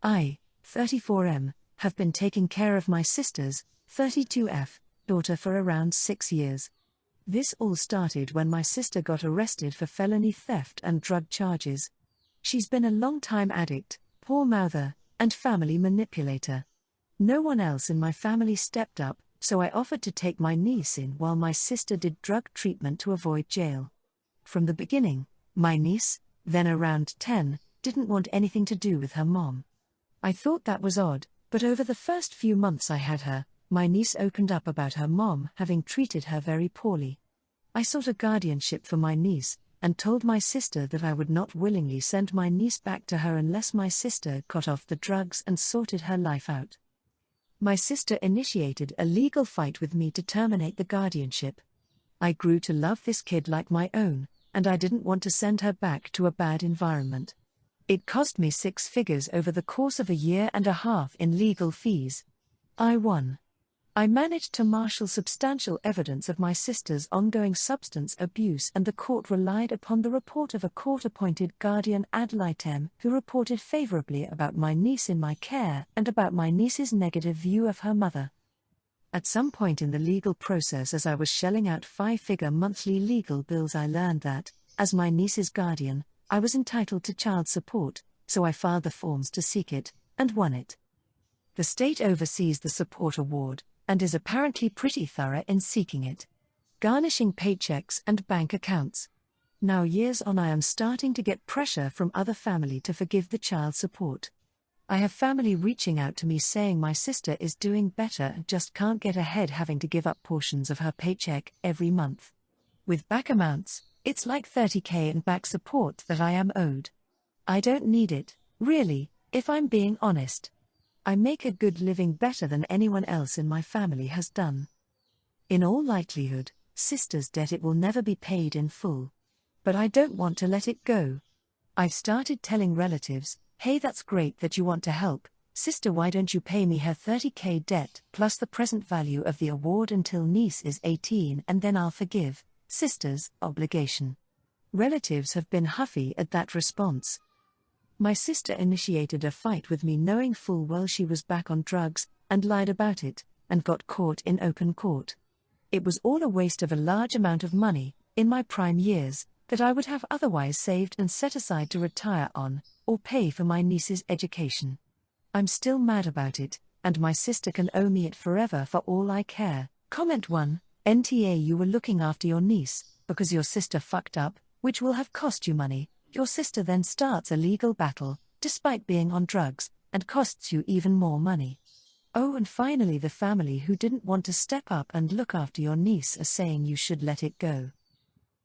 I, 34M, have been taking care of my sister's, 32F, daughter for around 6 years. This all started when my sister got arrested for felony theft and drug charges. She's been a long-time addict, poor mouther, and family manipulator. No one else in my family stepped up, so I offered to take my niece in while my sister did drug treatment to avoid jail. From the beginning, my niece, then around 10, didn't want anything to do with her mom. I thought that was odd, but over the first few months I had her, my niece opened up about her mom having treated her very poorly. I sought a guardianship for my niece, and told my sister that I would not willingly send my niece back to her unless my sister got off the drugs and sorted her life out. My sister initiated a legal fight with me to terminate the guardianship. I grew to love this kid like my own, and I didn't want to send her back to a bad environment. It cost me 6 figures over the course of a year and a half in legal fees. I won. I managed to marshal substantial evidence of my sister's ongoing substance abuse, and the court relied upon the report of a court-appointed guardian ad litem who reported favorably about my niece in my care and about my niece's negative view of her mother. At some point in the legal process, as I was shelling out 5-figure monthly legal bills, I learned that, as my niece's guardian, I was entitled to child support, so I filed the forms to seek it, and won it. The state oversees the support award, and is apparently pretty thorough in seeking it, garnishing paychecks and bank accounts. Now years on, I am starting to get pressure from other family to forgive the child support. I have family reaching out to me saying my sister is doing better and just can't get ahead, having to give up portions of her paycheck every month. With back amounts, it's like $30,000 in back support that I am owed. I don't need it, really, if I'm being honest. I make a good living, better than anyone else in my family has done. In all likelihood, sister's debt, it will never be paid in full. But I don't want to let it go. I've started telling relatives, hey, that's great that you want to help, sister, why don't you pay me her $30,000 debt plus the present value of the award until niece is 18, and then I'll forgive sister's obligation. Relatives have been huffy at that response. My sister initiated a fight with me knowing full well she was back on drugs, and lied about it, and got caught in open court. It was all a waste of a large amount of money, in my prime years, that I would have otherwise saved and set aside to retire on, or pay for my niece's education. I'm still mad about it, and my sister can owe me it forever for all I care. Comment 1, NTA, you were looking after your niece, because your sister fucked up, which will have cost you money. Your sister then starts a legal battle, despite being on drugs, and costs you even more money. Oh, and finally, the family who didn't want to step up and look after your niece are saying you should let it go.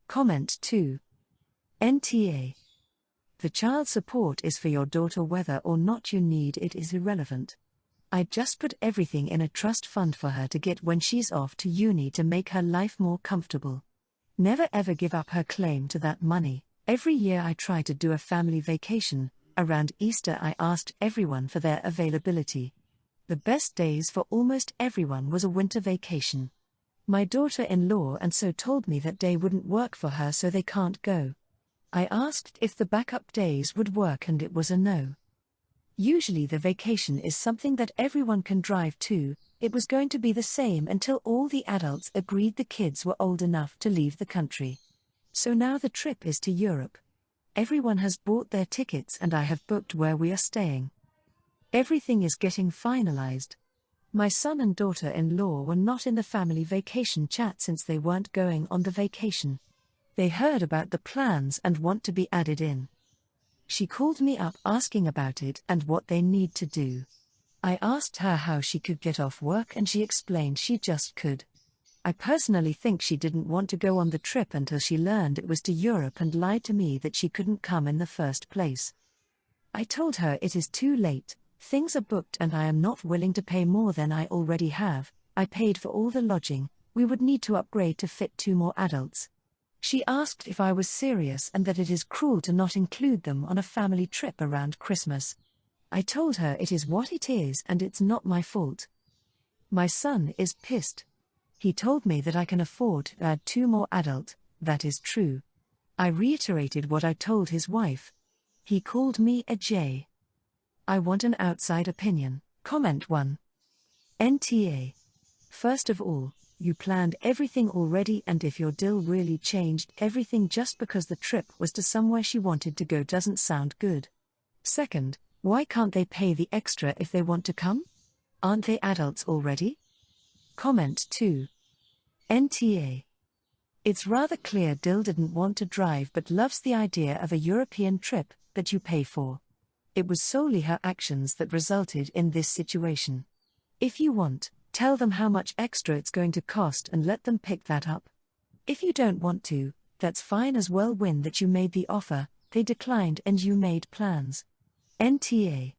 Comment 2. NTA. The child support is for your daughter. Whether or not you need it is irrelevant. I just put everything in a trust fund for her to get when she's off to uni to make her life more comfortable. Never ever give up her claim to that money. Every year I try to do a family vacation. Around Easter I asked everyone for their availability. The best days for almost everyone was a winter vacation. My daughter-in-law and so told me that day wouldn't work for her, so they can't go. I asked if the backup days would work, and it was a no. Usually the vacation is something that everyone can drive to. It was going to be the same until all the adults agreed the kids were old enough to leave the country. So now the trip is to Europe. Everyone has bought their tickets and I have booked where we are staying. Everything is getting finalized. My son and daughter-in-law were not in the family vacation chat since they weren't going on the vacation. They heard about the plans and want to be added in. She called me up asking about it and what they need to do. I asked her how she could get off work and she explained she just could. I personally think she didn't want to go on the trip until she learned it was to Europe and lied to me that she couldn't come in the first place. I told her it is too late, things are booked and I am not willing to pay more than I already have. I paid for all the lodging, we would need to upgrade to fit 2 more adults. She asked if I was serious and that it is cruel to not include them on a family trip around Christmas. I told her it is what it is and it's not my fault. My son is pissed. He told me that I can afford to add 2 more adult. That is true. I reiterated what I told his wife. He called me a J. I want an outside opinion. Comment 1. NTA. First of all, you planned everything already, and if your deal really changed everything just because the trip was to somewhere she wanted to go doesn't sound good. Second, why can't they pay the extra if they want to come? Aren't they adults already? Comment 2. NTA. It's rather clear Dill didn't want to drive but loves the idea of a European trip that you pay for. It was solely her actions that resulted in this situation. If you want, tell them how much extra it's going to cost and let them pick that up. If you don't want to, that's fine as well. Win that you made the offer, they declined and you made plans. NTA.